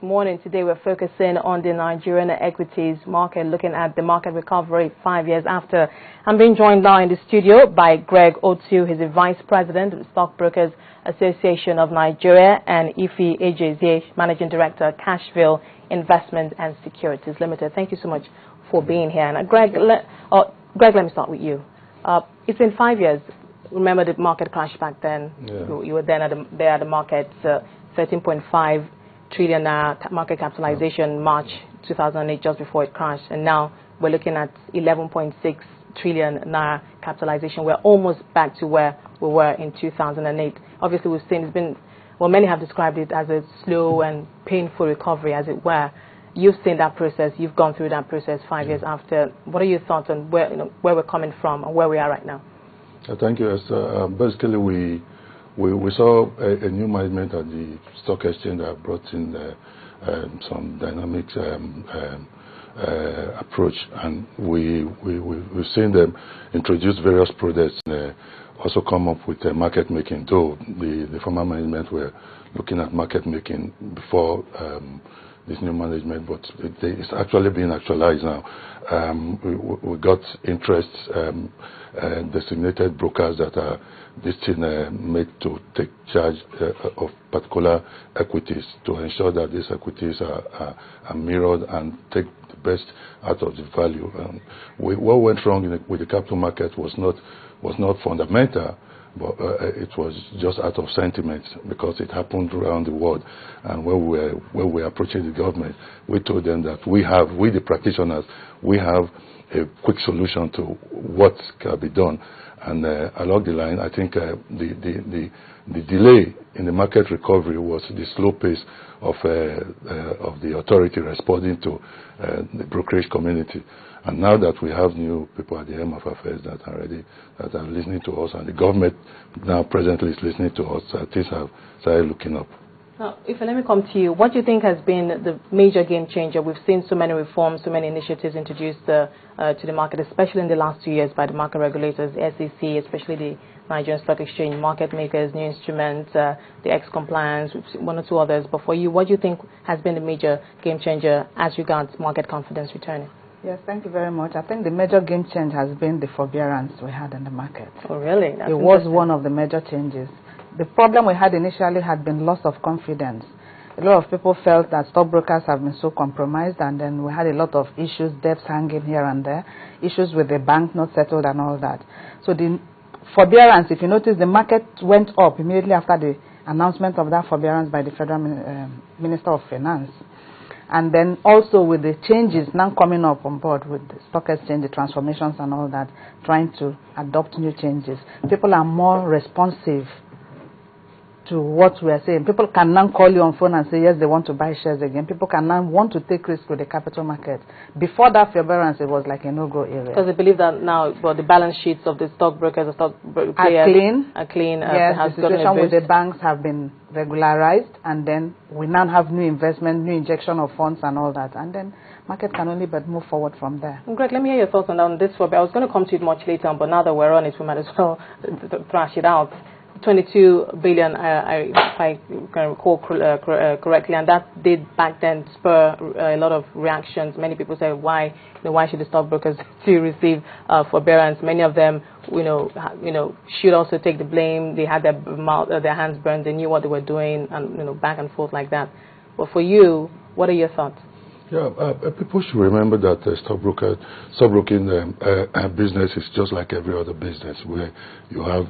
morning. Today we're focusing on the Nigerian equities market, looking at the market recovery 5 years after. I'm being joined now in the studio by Greg Otu. He's the Vice President of the Stockbrokers Association of Nigeria, and Ife Ejezie, Managing Director, Cashville Investment and Securities Limited. Thank you so much for being here. And Greg, let me start with you. It's been 5 years. Remember the market crash back then? Yeah. You were then there at the market, 13.5 trillion market capitalization, March 2008, just before it crashed. And now we're looking at 11.6 trillion naira capitalization. We're almost back to where we were in 2008. Obviously, we've seen it's been, well, many have described it as a slow and painful recovery, as it were. You've seen that process. You've gone through that process 5 years after. What are your thoughts on where we're coming from and where we are right now? Thank you, Esther. Basically, we saw a new management at the stock exchange that brought in some dynamic approach, and we've seen them introduce various products and also come up with market making. Though the former management were looking at market making before this new management, but it's actually being actualized now. We got interest designated brokers that are made to take charge of particular equities to ensure that these equities are mirrored and take the best out of the value. What went wrong with the capital market was not fundamental, but it was just out of sentiment, because it happened around the world. And when we were approaching the government, we told them that we the practitioners, we have a quick solution to what can be done. And along the line, I think the delay in the market recovery was the slow pace of the authority responding to the brokerage community. And now that we have new people at the helm of affairs that are ready, that are listening to us, and the government now presently is listening to us, things have started looking up. Now, Ife, let me come to you. What do you think has been the major game changer? We've seen so many reforms, so many initiatives introduced to the market, especially in the last 2 years by the market regulators, the SEC, especially the Nigerian Stock Exchange, market makers, new instruments, the X-compliance, one or two others. But for you, what do you think has been the major game changer as regards market confidence returning? Yes, thank you very much. I think the major game change has been the forbearance we had in the market. Oh, really? It was one of the major changes. The problem we had initially had been loss of confidence. A lot of people felt that stockbrokers have been so compromised, and then we had a lot of issues, debts hanging here and there, issues with the bank not settled and all that. So the forbearance, if you notice, the market went up immediately after the announcement of that forbearance by the Federal Minister of Finance. And then also with the changes now coming up on board with the stock exchange, the transformations and all that, trying to adopt new changes. People are more responsive to what we are saying. People can now call you on phone and say, yes, they want to buy shares again. People can now want to take risk with the capital market. Before that forbearance, it was like a no-go area. Because they believe that now, well, the balance sheets of the stockbrokers, the stock players are clean. Yes, the situation with the banks have been regularized, and then we now have new investment, new injection of funds and all that. And then market can only but move forward from there. Greg, let me hear your thoughts on this. I was going to come to it much later on, but now that we're on it, we might as well thrash it out. 22 billion, if I can recall correctly, and that did back then spur a lot of reactions. Many people say, why should the stockbrokers to receive forbearance? Many of them, should also take the blame. They had their hands burned. They knew what they were doing, and back and forth like that. But for you, what are your thoughts? Yeah, people should remember that stockbroking business is just like every other business, where you have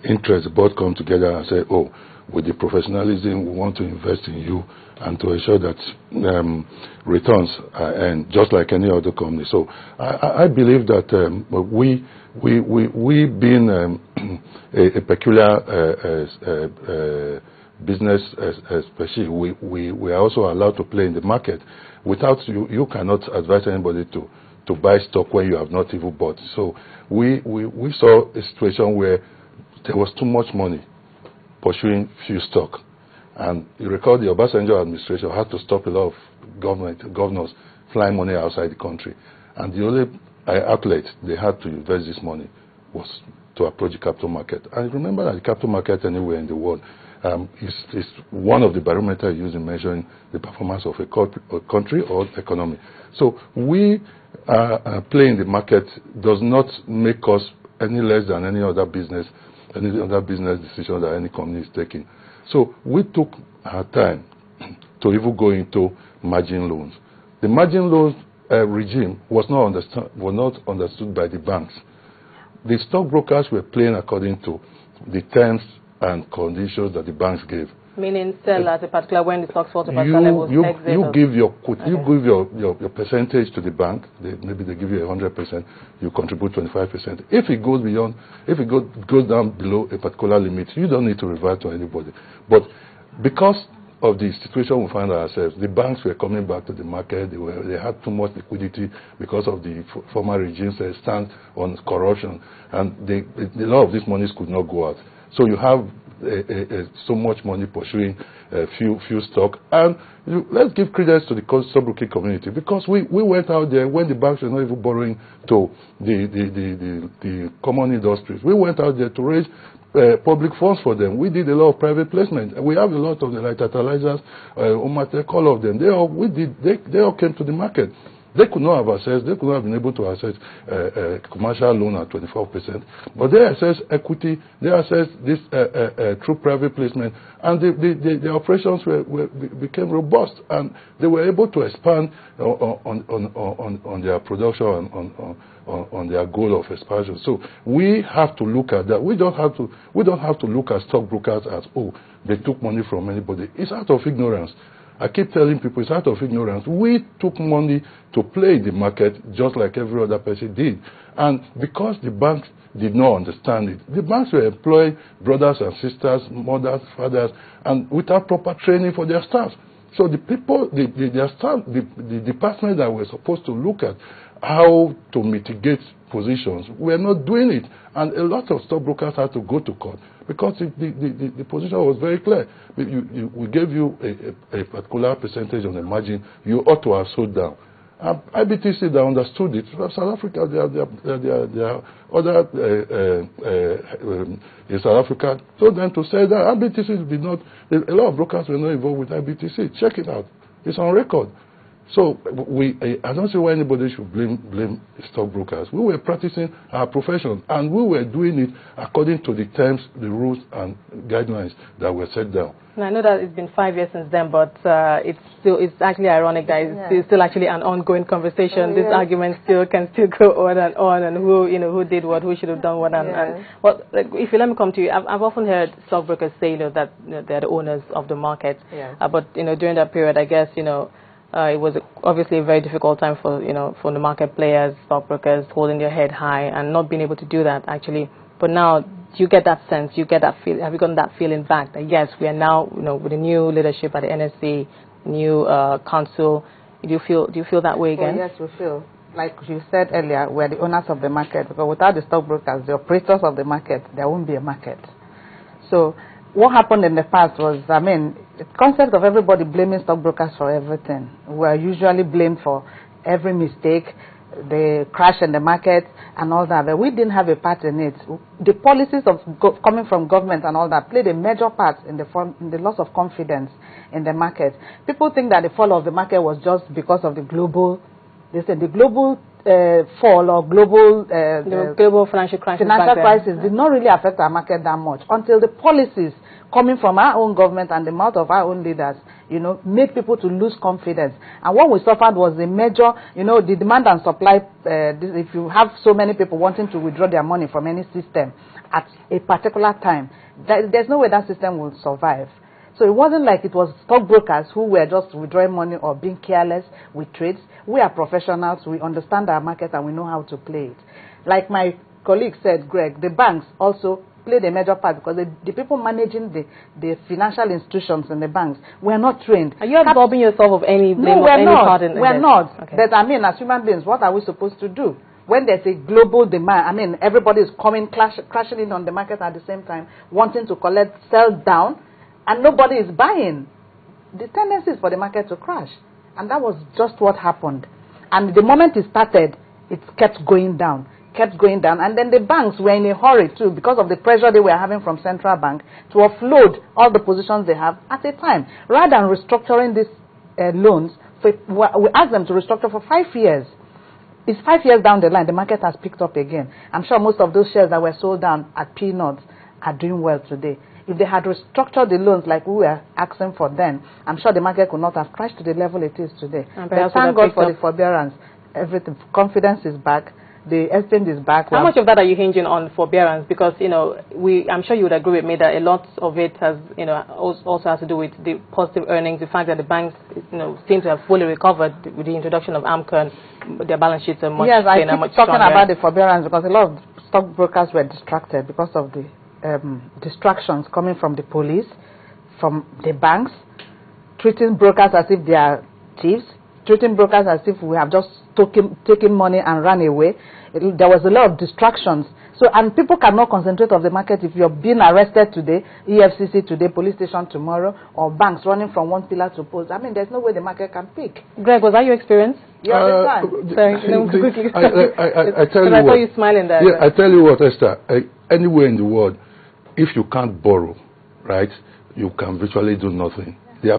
interests. Both come together and say, oh, with the professionalism, we want to invest in you and to ensure that returns are earned just like any other company. So I believe that we being a peculiar business, especially, we are also allowed to play in the market. Without you cannot advise anybody to buy stock where you have not even bought. So we saw a situation where there was too much money pursuing few stock. And you recall the Obasanjo administration had to stop a lot of governors flying money outside the country. And the only outlet they had to invest this money was to approach the capital market. And remember that the capital market anywhere in the world is one of the barometers used in measuring the performance of a country or economy. So we playing the market does not make us any less than any other business decision that any company is taking. So we took our time to even go into margin loans. The margin loans regime was not understood by the banks. The stockbrokers were playing according to the terms and conditions that the banks gave. Meaning sell at a particular, when the stocks fall to a particular level, you give your percentage to the bank. Maybe they give you 100%. You contribute 25%. If it goes down below a particular limit, you don't need to revert to anybody. But because of the situation we find ourselves, the banks were coming back to the market. They had too much liquidity because of the former regime's stance on corruption, and a lot of these monies could not go out. So you have so much money pursuing few stock, and let's give credence to the stockbroking community, because we went out there when the banks were not even borrowing to the common industries. We went out there to raise public funds for them. We did a lot of private placement. We have a lot of the like fertilizers, Omatek, all of them. They all came to the market. They could not have accessed, they could not have been able to access commercial loan at 24%, but they accessed equity, they accessed this through private placement, and the operations became robust, and they were able to expand on their production, on their goal of expansion. So we have to look at that. We don't have to look at stockbrokers as, oh, they took money from anybody. It's out of ignorance. I keep telling people it's out of ignorance. We took money to play the market just like every other person did. And because the banks did not understand it, the banks were employing brothers and sisters, mothers, fathers, and without proper training for their staff. So the people, their staff, the department that were supposed to look at how to mitigate positions were not doing it. And a lot of stockbrokers had to go to court because the position was very clear. We gave you a particular percentage on the margin. You ought to have sold down. IBTC, they understood it. South Africa, there are other in South Africa told them to say that IBTC did not. A lot of brokers were not involved with IBTC. Check it out. It's on record. So I don't see why anybody should blame stockbrokers. We were practicing our profession, and we were doing it according to the terms, the rules, and guidelines that were set down. Now, I know that it's been 5 years since then, but it's actually ironic that it's still actually an ongoing conversation. This argument can still go on, and who did what, who should have done what, and well, if you let me come to you, I've often heard stockbrokers say that they're the owners of the market, but during that period, I guess it was obviously a very difficult time for the market players, stockbrokers holding their head high and not being able to do that actually. But now, do you get that sense? Do you get that feel? Have you gotten that feeling back that yes, we are now with the new leadership at the NSC, new council? Do you feel that way again? Yes, we feel. Like you said earlier, we're the owners of the market, because without the stockbrokers, the operators of the market, there won't be a market. So what happened in the past was, the concept of everybody blaming stockbrokers for everything. We are usually blamed for every mistake, the crash in the market and all that, but we didn't have a part in it. The policies coming from government and all that played a major part in the loss of confidence in the market. People think that the fall of the market was just because of the global fall or global financial crisis. Financial crisis did not really affect our market that much until the policies coming from our own government and the mouth of our own leaders, made people to lose confidence. And what we suffered was a major, the demand and supply. If you have so many people wanting to withdraw their money from any system at a particular time, there's no way that system will survive. So it wasn't like it was stockbrokers who were just withdrawing money or being careless with trades. We are professionals. We understand our market and we know how to play it. Like my colleague said, Greg, the banks also played a major part, because the people managing the financial institutions in the banks were not trained. Are you absolving yourself of any blame? No, we're not. We're not. Okay. But as human beings, what are we supposed to do? When there's a global demand, everybody is coming, crashing in on the market at the same time, wanting to sell down, and nobody is buying. The tendency is for the market to crash. And that was just what happened. And the moment it started, it kept going down. kept going down, and then the banks were in a hurry too because of the pressure they were having from central bank to offload all the positions they have at a time. Rather than restructuring these loans, we asked them to restructure for 5 years. It's 5 years down the line, the market has picked up again. I'm sure most of those shares that were sold down at peanuts are doing well today. If they had restructured the loans like we were asking for then, I'm sure the market could not have crashed to the level it is today. But thank God for the forbearance. Everything, confidence is back. The exchange is back. How much of that are you hinging on forbearance? Because, you know, I'm sure you would agree with me that a lot of it has, you know, also has to do with the positive earnings, the fact that the banks, you know, seem to have fully recovered with the introduction of AMCON. Their balance sheets are much Yes, I keep much talking stronger. about the forbearance because a lot of stockbrokers were distracted because of the distractions coming from the police, from the banks, treating brokers as if they are thieves, treating brokers as if we have just taken money and run away. There was a lot of distractions. So, and people cannot concentrate on the market if you're being arrested today, EFCC today, police station tomorrow, or banks running from one pillar to post. I mean, there's no way the market can pick. Greg, was that your experience? You understand? Sorry, quickly. I tell you what. I saw you smiling there. Yeah, I tell you what, Esther. Anywhere in the world, if you can't borrow, right, you can virtually do nothing.